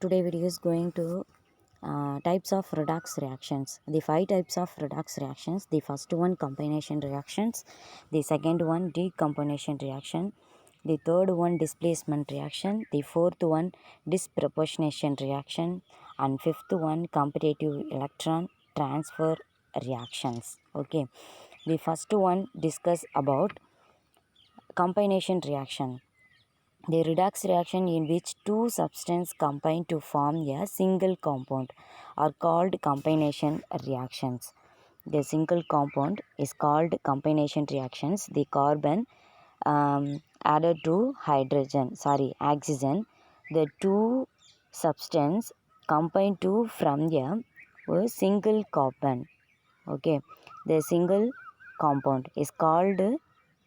Today video is going to types of redox reactions. The 5 types of redox reactions. The first one, combination reactions. The second one, decomposition reaction. The third one, displacement reaction. The fourth one, disproportionation reaction. And fifth one, competitive electron transfer reactions. Okay, the first one discuss about combination reaction. The redox reaction in which two substances combine to form a single compound are called combination reactions. The single compound is called combination reactions. The carbon added to oxygen. The two substances combine to form a single carbon. Okay, the single compound is called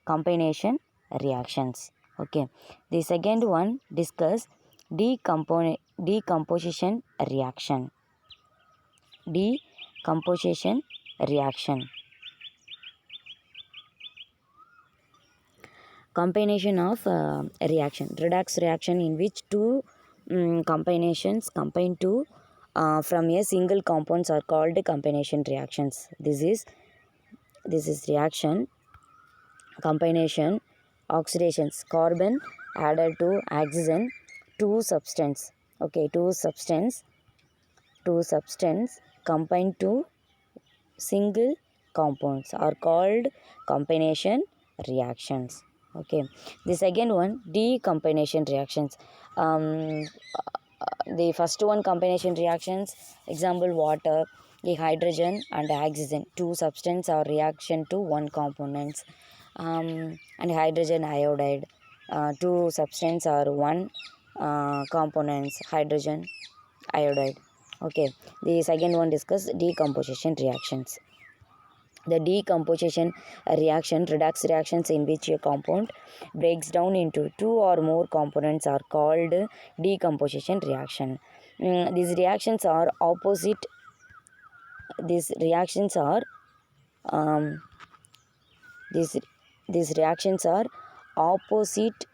combination reactions. Okay, the second one discuss decomposition reaction. Decomposition reaction. Combination of reaction. Redox reaction in which two combinations combine to from a single compounds are called combination reactions. This is reaction combination oxidations. Carbon added to oxygen, two substance combined to single compounds are called combination reactions. Okay, the second one, decombination reactions. The first one, combination reactions, example water, the hydrogen and oxygen, two substance or reaction to one components, and hydrogen iodide, two substance or one components, hydrogen iodide. Okay, the second one discuss decomposition reactions. The decomposition reaction, redox reactions in which a compound breaks down into two or more components are called decomposition reaction. These reactions are opposite. These reactions are these reactions are opposite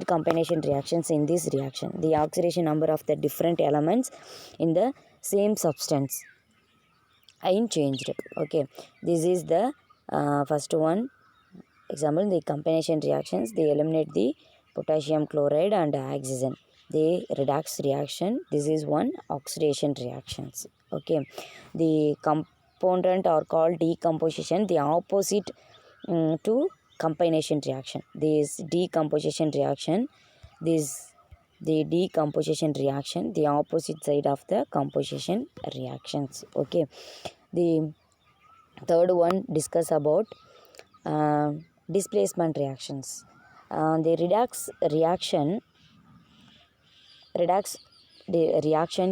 combination reactions. In this reaction, the oxidation number of the different elements in the same substance ion changed. Okay, this is the first one. Example, the combination reactions, they eliminate the potassium chloride and oxygen. The redox reaction, this is one oxidation reactions. Okay, the component are called decomposition, the opposite to combination reaction. This decomposition reaction, the decomposition reaction, the opposite side of the composition reactions. Okay, the third one discuss about displacement reactions. The redox reaction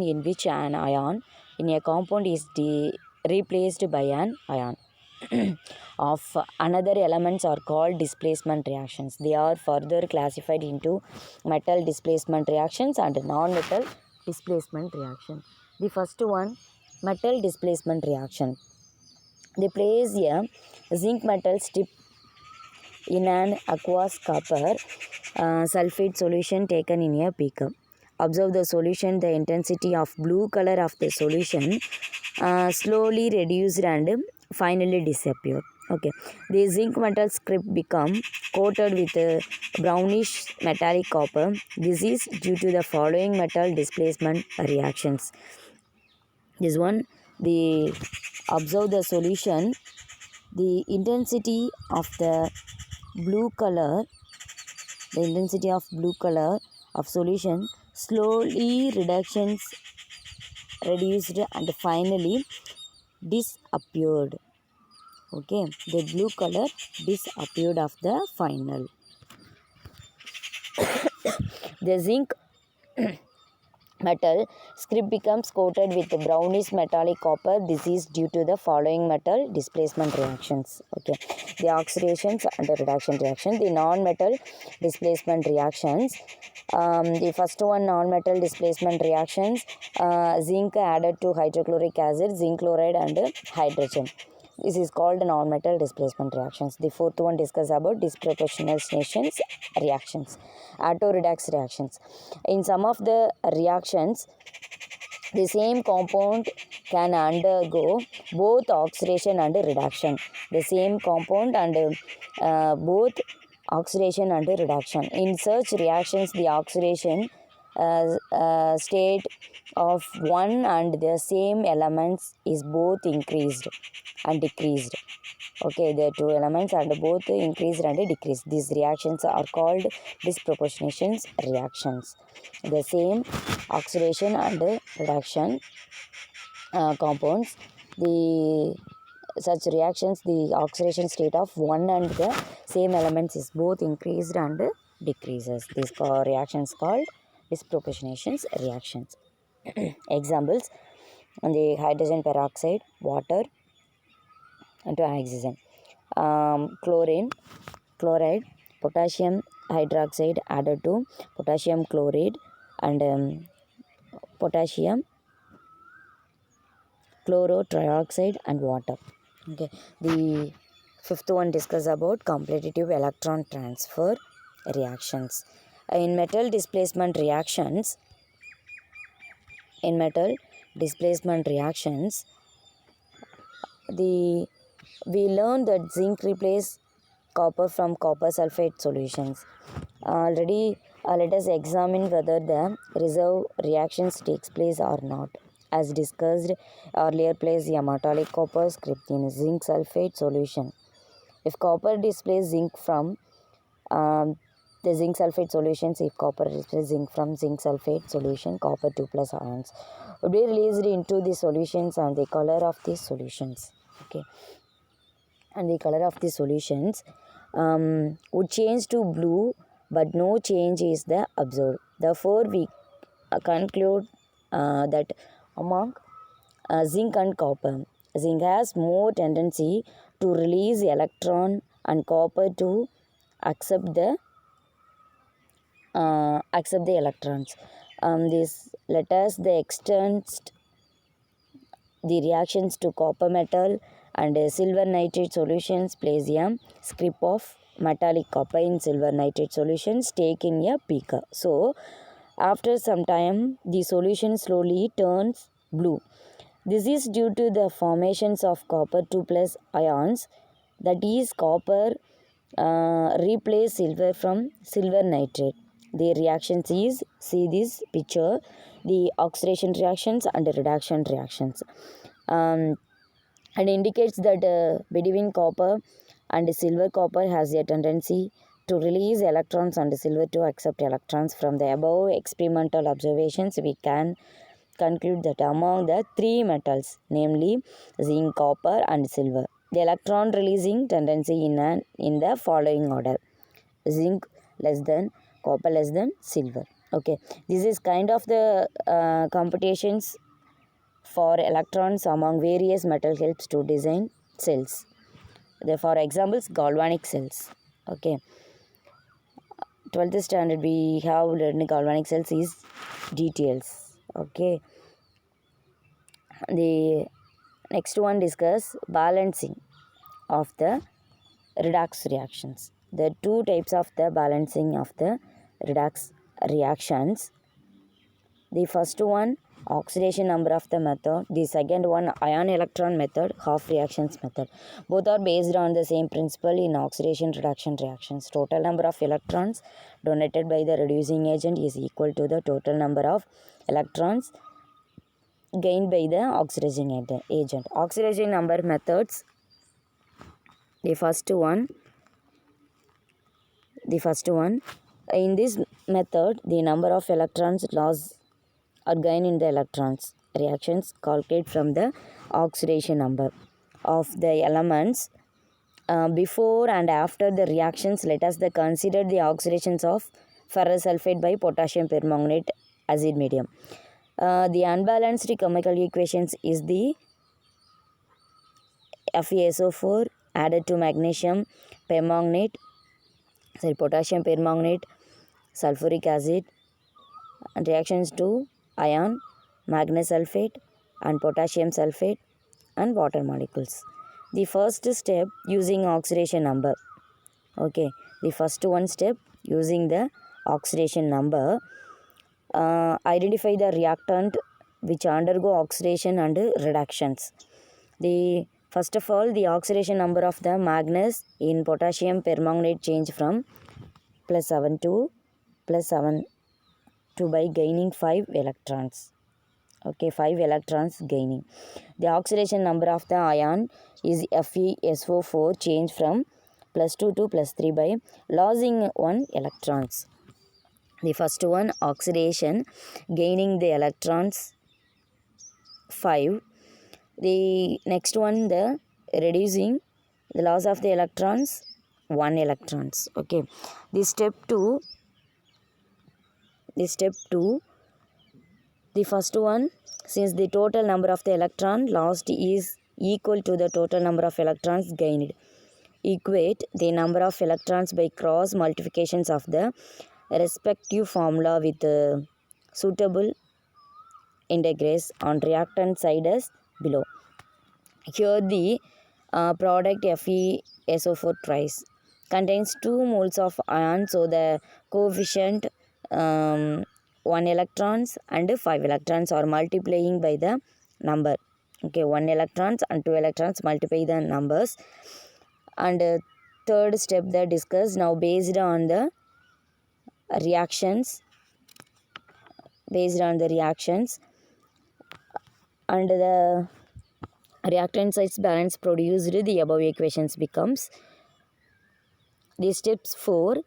in which an ion in a compound is replaced by an ion of another elements are called displacement reactions. They are further classified into metal displacement reactions and non-metal displacement reaction. The first one, metal displacement reaction. They place a zinc metal strip in an aqueous copper sulfate solution taken in a beaker. Observe the solution. The intensity of blue color of the solution slowly reduced and finally disappear. Okay, the zinc metal strip become coated with a brownish metallic copper. This is due to the following metal displacement reactions. This one, the observe the solution. The intensity of the blue color of solution slowly reduced and finally disappeared. Okay, the blue color disappeared of the final. The zinc metal strip becomes coated with brownish metallic copper. This is due to the following metal displacement reactions. Okay, the oxidations and the reduction reaction. The non-metal displacement reactions. The first one, non-metal displacement reactions, zinc added to hydrochloric acid, zinc chloride and hydrogen. This is called non-metal displacement reactions. The fourth one discuss about disproportionation reactions, auto-redox reactions. In some of the reactions, the same compound can undergo both oxidation and reduction. The same compound and both oxidation and reduction. In such reactions, the oxidation state of one and the same elements is both increased and decreased. Okay, the two elements and both increased and decreased. These reactions are called disproportionation reactions. The same oxidation and reduction compounds, the such reactions, the oxidation state of one and the same elements is both increased and decreases. These reactions called disproportionation reactions. Examples: the hydrogen peroxide, water into oxygen, chloride, potassium hydroxide added to potassium chloride and potassium chlorotrioxide and water. Okay, the fifth one discuss about competitive electron transfer reactions. In metal displacement reactions, we learned that zinc replaces copper from copper sulfate solutions. Already, let us examine whether the reserve reactions takes place or not. As discussed earlier, place a metallic copper script in zinc sulfate solution. If copper displaces zinc from the zinc sulfate solutions, if copper displaces zinc from zinc sulfate solution, copper 2 plus ions would be released into the solutions and the color of these solutions. Okay, and the color of the solutions would change to blue, but no change is the observed. Therefore, we conclude that among zinc and copper, zinc has more tendency to release electron and copper to accept the electrons. This let us the extent the reactions to copper metal and silver nitrate solutions place a script of metallic copper in silver nitrate solutions take in a beaker. So after some time the solution slowly turns blue. This is due to the formations of copper 2 plus ions, that is copper replace silver from silver nitrate. The reactions is, see this picture, the oxidation reactions and reduction reactions, and indicates that between copper and silver, copper has a tendency to release electrons and silver to accept electrons. From the above experimental observations, we can conclude that among the three metals, namely zinc, copper and silver, the electron releasing tendency in the following order: zinc less than, copper less than silver. Okay, this is kind of the computations for electrons among various metal helps to design cells. For examples, galvanic cells. Okay, 12th standard we have learned galvanic cells is details. Okay, the next one discuss balancing of the redox reactions. There are two types of the balancing of the redox reactions. The first one, oxidation number of the method. The second one, ion electron method, half reactions method. Both are based on the same principle in oxidation reduction reactions. Total number of electrons donated by the reducing agent is equal to the total number of electrons gained by the oxidizing agent. Oxidation number methods. The first one, in this method, the number of electrons lost or gain in the electrons reactions calculate from the oxidation number of the elements before and after the reactions. Let us consider the oxidations of ferrous sulfate by potassium permanganate acid medium. The unbalanced chemical equations is the FeSO4 added to magnesium permanganate, potassium permanganate, sulfuric acid, and reactions to ion, magnesium sulfate and potassium sulfate and water molecules. The first step using oxidation number. Okay, the first one step using the oxidation number. Identify the reactant which undergo oxidation and reductions. The first of all, the oxidation number of the manganese in potassium permanganate change from +7 to +7 to by gaining 5 electrons. Okay, 5 electrons gaining. The oxidation number of the ion is FeSO4 change from +2 to +3 by losing 1 electrons. The first one, oxidation, gaining the electrons 5. The next one, the reducing, the loss of the electrons 1 electrons. Okay, the step 2, the first one, since the total number of the electron lost is equal to the total number of electrons gained, equate the number of electrons by cross multiplications of the respective formula with suitable integrals on reactant side as below. Here the product FeSO4 twice contains 2 moles of ion, so the coefficient 1 electrons and 5 electrons are multiplying by the number. Okay, 1 electrons and 2 electrons multiply the numbers. And third step that discussed now based on the reactions and the reactant size balance produced, the above equations becomes the step 4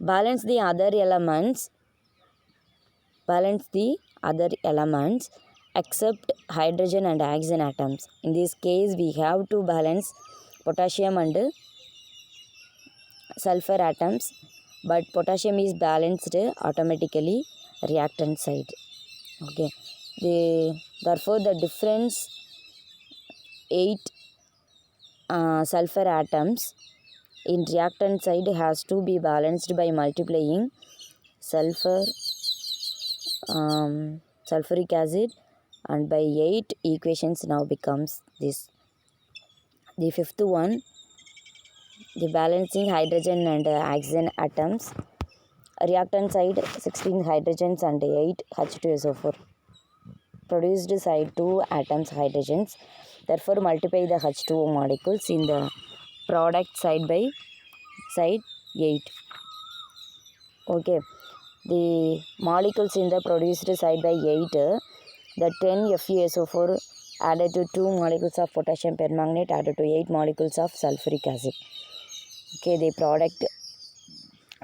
balance the other elements except hydrogen and oxygen atoms. In this case we have to balance potassium and sulfur atoms, but potassium is balanced automatically reactant side. Okay, therefore the difference 8 sulfur atoms in reactant side has to be balanced by multiplying sulfuric acid, and by 8 equations now becomes this. The fifth one, the balancing hydrogen and oxygen atoms. Reactant side 16 hydrogens and 8 H2SO4. Produced side 2 atoms hydrogens. Therefore multiply the H2O molecules in the product side by side 8. Okay, the molecules in the produced side by 8, the 10 FeSO4 added to 2 molecules of potassium permanganate added to 8 molecules of sulfuric acid. Okay, the product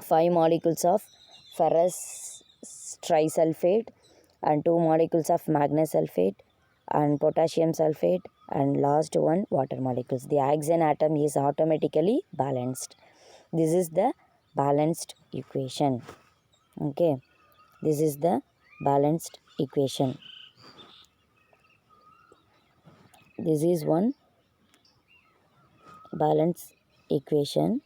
5 molecules of ferrous trisulfate and 2 molecules of manganese sulfate and potassium sulfate, and last one water molecules. The oxygen atom is automatically balanced. This is the balanced equation. Okay, this is the balanced equation. This is one balanced equation.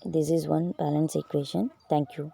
This is one balanced equation. Thank you.